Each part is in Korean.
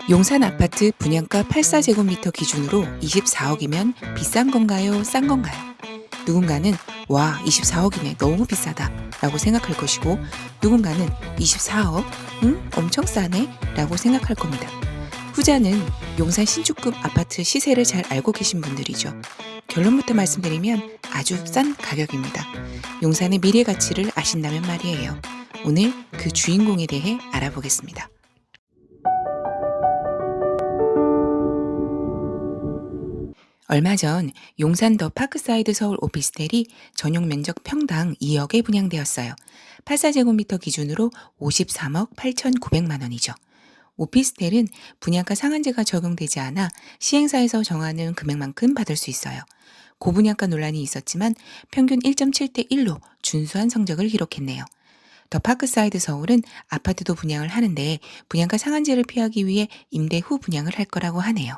용산 아파트 분양가 84제곱미터 기준으로 24억이면 비싼 건가요? 싼 건가요? 누군가는 와, 24억이네. 너무 비싸다. 라고 생각할 것이고 누군가는 24억? 응? 엄청 싸네? 라고 생각할 겁니다. 후자는 용산 신축급 아파트 시세를 잘 알고 계신 분들이죠. 결론부터 말씀드리면 아주 싼 가격입니다. 용산의 미래 가치를 아신다면 말이에요. 오늘 그 주인공에 대해 알아보겠습니다. 얼마 전 용산 더 파크사이드 서울 오피스텔이 전용 면적 평당 2억에 분양되었어요. 84제곱미터 기준으로 53억 8,900만 원이죠. 오피스텔은 분양가 상한제가 적용되지 않아 시행사에서 정하는 금액만큼 받을 수 있어요. 고분양가 논란이 있었지만 평균 1.7대 1로 준수한 성적을 기록했네요. 더 파크사이드 서울은 아파트도 분양을 하는데 분양가 상한제를 피하기 위해 임대 후 분양을 할 거라고 하네요.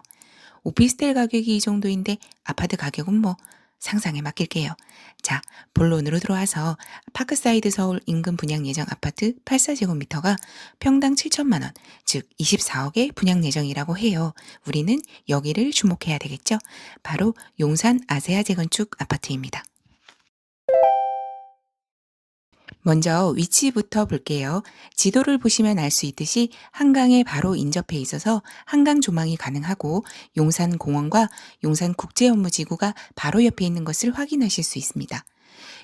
오피스텔 가격이 이 정도인데 아파트 가격은 뭐 상상에 맡길게요. 자, 본론으로 들어와서 파크사이드 서울 인근 분양 예정 아파트 84제곱미터가 평당 7천만 원, 즉 24억의 분양 예정이라고 해요. 우리는 여기를 주목해야 되겠죠? 바로 용산 아세아 재건축 아파트입니다. 먼저 위치부터 볼게요. 지도를 보시면 알 수 있듯이 한강에 바로 인접해 있어서 한강 조망이 가능하고 용산공원과 용산국제업무지구가 바로 옆에 있는 것을 확인하실 수 있습니다.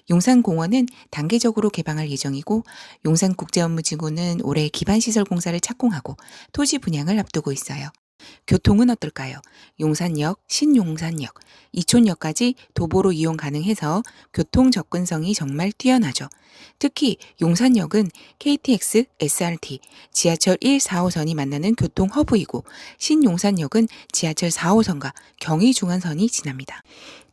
용산공원은 단계적으로 개방할 예정이고 용산국제업무지구는 올해 기반시설 공사를 착공하고 토지 분양을 앞두고 있어요. 교통은 어떨까요? 용산역, 신용산역, 이촌역까지 도보로 이용 가능해서 교통 접근성이 정말 뛰어나죠. 특히 용산역은 KTX, SRT, 지하철 1, 4호선이 만나는 교통 허브이고 신용산역은 지하철 4호선과 경의중앙선이 지납니다.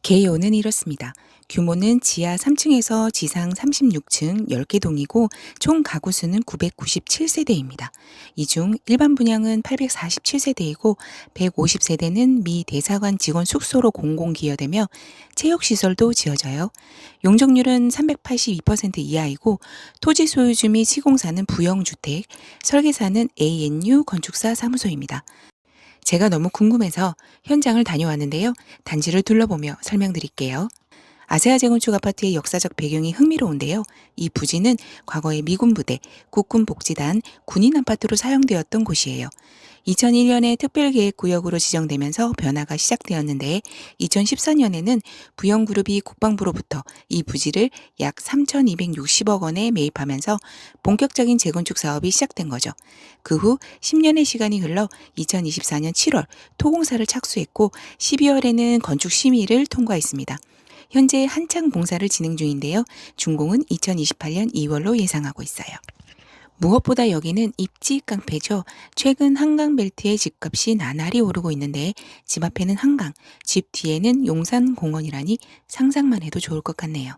개요는 이렇습니다. 규모는 지하 3층에서 지상 36층 10개 동이고 총 가구 수는 997세대입니다. 이 중 일반 분양은 847세대이고 150세대는 미 대사관 직원 숙소로 공공기여되며 체육시설도 지어져요. 용적률은 382% 이하이고 토지 소유주 및 시공사는 부영주택, 설계사는 ANU 건축사 사무소입니다. 제가 너무 궁금해서 현장을 다녀왔는데요. 단지를 둘러보며 설명드릴게요. 아세아 재건축 아파트의 역사적 배경이 흥미로운데요. 이 부지는 과거에 미군 부대, 국군복지단, 군인 아파트로 사용되었던 곳이에요. 2001년에 특별계획구역으로 지정되면서 변화가 시작되었는데 2014년에는 부영그룹이 국방부로부터 이 부지를 약 3,260억 원에 매입하면서 본격적인 재건축 사업이 시작된 거죠. 그 후 10년의 시간이 흘러 2024년 7월 토공사를 착수했고 12월에는 건축 심의를 통과했습니다. 현재 한창 공사를 진행 중인데요. 준공은 2028년 2월로 예상하고 있어요. 무엇보다 여기는 입지 깡패죠. 최근 한강벨트의 집값이 나날이 오르고 있는데 집 앞에는 한강, 집 뒤에는 용산공원이라니 상상만 해도 좋을 것 같네요.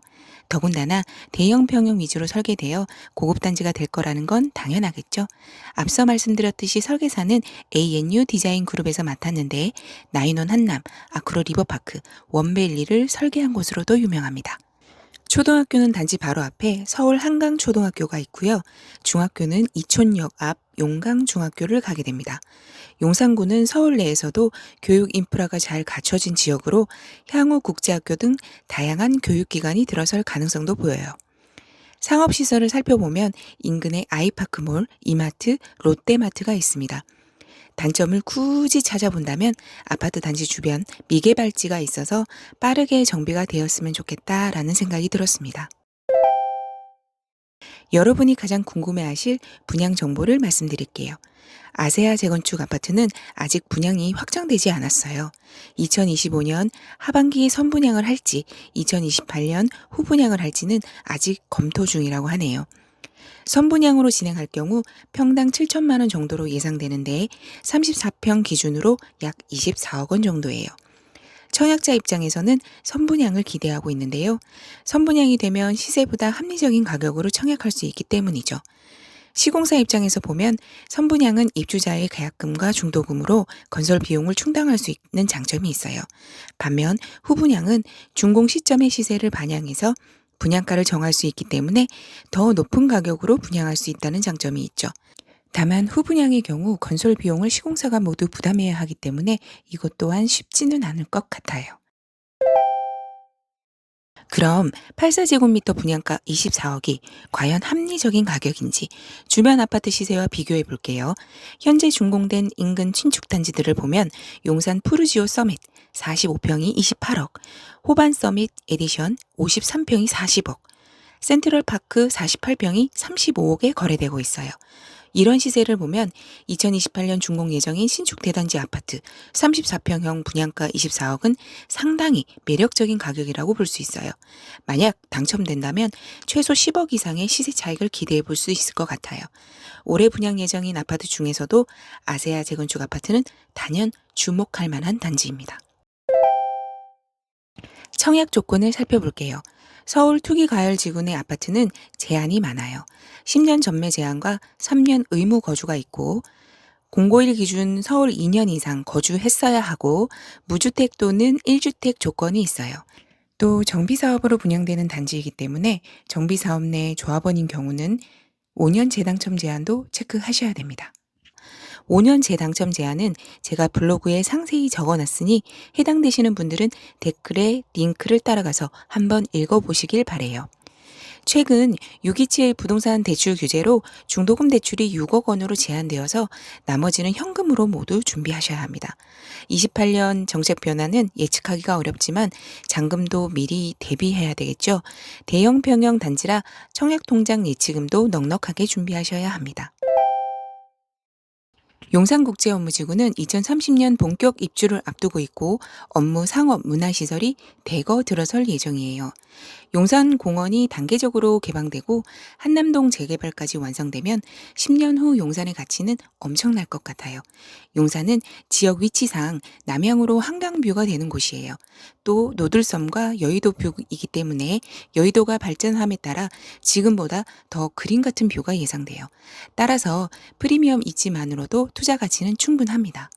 더군다나 대형 평형 위주로 설계되어 고급 단지가 될 거라는 건 당연하겠죠. 앞서 말씀드렸듯이 설계사는 ANU 디자인 그룹에서 맡았는데 나인원 한남, 아크로 리버파크, 원베일리를 설계한 곳으로도 유명합니다. 초등학교는 단지 바로 앞에 서울 한강초등학교가 있고요. 중학교는 이촌역 앞 용강중학교를 가게 됩니다. 용산구는 서울 내에서도 교육 인프라가 잘 갖춰진 지역으로 향후 국제학교 등 다양한 교육기관이 들어설 가능성도 보여요. 상업시설을 살펴보면 인근에 아이파크몰, 이마트, 롯데마트가 있습니다. 단점을 굳이 찾아본다면 아파트 단지 주변 미개발지가 있어서 빠르게 정비가 되었으면 좋겠다라는 생각이 들었습니다. 여러분이 가장 궁금해하실 분양 정보를 말씀드릴게요. 아세아 재건축 아파트는 아직 분양이 확정되지 않았어요. 2025년 하반기 선분양을 할지 2028년 후분양을 할지는 아직 검토 중이라고 하네요. 선분양으로 진행할 경우 평당 7천만 원 정도로 예상되는데 34평 기준으로 약 24억 원 정도예요. 청약자 입장에서는 선분양을 기대하고 있는데요. 선분양이 되면 시세보다 합리적인 가격으로 청약할 수 있기 때문이죠. 시공사 입장에서 보면 선분양은 입주자의 계약금과 중도금으로 건설 비용을 충당할 수 있는 장점이 있어요. 반면 후분양은 준공 시점의 시세를 반영해서 분양가를 정할 수 있기 때문에 더 높은 가격으로 분양할 수 있다는 장점이 있죠. 다만 후분양의 경우 건설 비용을 시공사가 모두 부담해야 하기 때문에 이것 또한 쉽지는 않을 것 같아요. 그럼 84제곱미터 분양가 24억이 과연 합리적인 가격인지 주변 아파트 시세와 비교해 볼게요. 현재 준공된 인근 신축 단지들을 보면 용산 푸르지오 서밋 45평이 28억, 호반 서밋 에디션 53평이 40억, 센트럴파크 48평이 35억에 거래되고 있어요. 이런 시세를 보면 2028년 준공 예정인 신축 대단지 아파트 34평형 분양가 24억은 상당히 매력적인 가격이라고 볼 수 있어요. 만약 당첨된다면 최소 10억 이상의 시세 차익을 기대해 볼 수 있을 것 같아요. 올해 분양 예정인 아파트 중에서도 아세아 재건축 아파트는 단연 주목할 만한 단지입니다. 청약 조건을 살펴볼게요. 서울 투기가열지구 내 아파트는 제한이 많아요. 10년 전매 제한과 3년 의무 거주가 있고, 공고일 기준 서울 2년 이상 거주했어야 하고, 무주택 또는 1주택 조건이 있어요. 또 정비사업으로 분양되는 단지이기 때문에 정비사업 내 조합원인 경우는 5년 재당첨 제한도 체크하셔야 됩니다. 5년 재당첨 제한은 제가 블로그에 상세히 적어놨으니 해당되시는 분들은 댓글에 링크를 따라가서 한번 읽어보시길 바래요. 최근 627 부동산 대출 규제로 중도금 대출이 6억 원으로 제한되어서 나머지는 현금으로 모두 준비하셔야 합니다. 28년 정책 변화는 예측하기가 어렵지만 잔금도 미리 대비해야 되겠죠. 대형 평형 단지라 청약통장 예치금도 넉넉하게 준비하셔야 합니다. 용산국제업무지구는 2030년 본격 입주를 앞두고 있고 업무 상업 문화시설이 대거 들어설 예정이에요. 용산공원이 단계적으로 개방되고 한남동 재개발까지 완성되면 10년 후 용산의 가치는 엄청날 것 같아요. 용산은 지역 위치상 남향으로 한강뷰가 되는 곳이에요. 또 노들섬과 여의도뷰이기 때문에 여의도가 발전함에 따라 지금보다 더 그림 같은 뷰가 예상돼요. 따라서 프리미엄 입지만으로도 투자 가치는 충분합니다.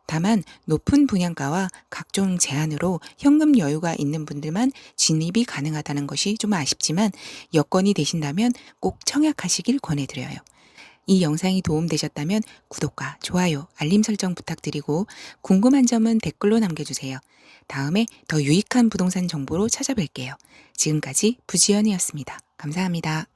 다만 높은 분양가와 각종 제한으로 현금 여유가 있는 분들만 진입이 가능하다는 것이 좀 아쉽지만 여건이 되신다면 꼭 청약하시길 권해드려요. 이 영상이 도움되셨다면 구독과 좋아요, 알림 설정 부탁드리고 궁금한 점은 댓글로 남겨주세요. 다음에 더 유익한 부동산 정보로 찾아뵐게요. 지금까지 부지연이었습니다. 감사합니다.